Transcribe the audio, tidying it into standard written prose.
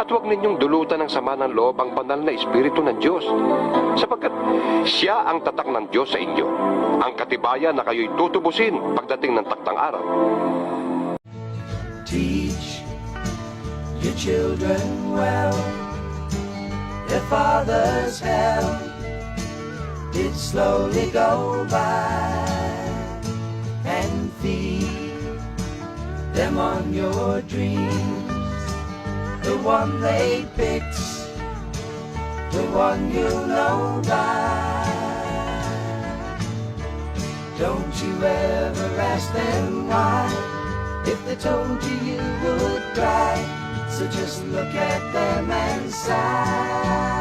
At huwag ninyong dulutan ng sama ng loob ang banal na Espiritu ng Diyos, sapagkat siya ang tatak ng Diyos sa inyo, ang katibayan na kayo'y tutubusin pagdating ng taktang araw. Teach your children well, their father's hell did slowly go by, and feed them on your dreams, the one they picked, the one you know by. Don't you ever ask them why, if they told you you would cry, so just look at them and sigh.